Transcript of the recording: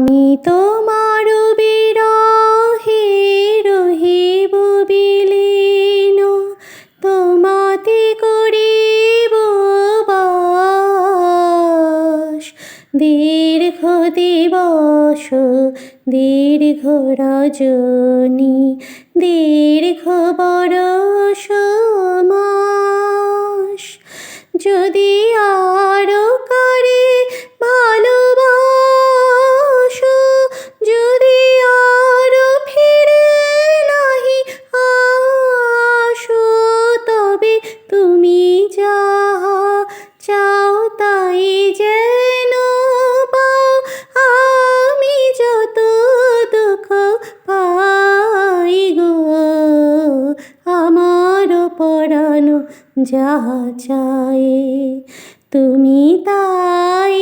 আমি তোমার বিরহে রহিব বিলীন, তোমাতে করিব বাস। দীর্ঘ দিবস দীর্ঘ রজনী, দীর্ঘ বরষ মাস। যদি আরো কারে ভালোবাসো, যদি আরো ফিরে নাহি আসো, তবে তুমি যাহা চাও তাই যেন পাও। আমি যত দুঃখ পাই গো, আমার পরাণ যাহা চায় তুমি তাই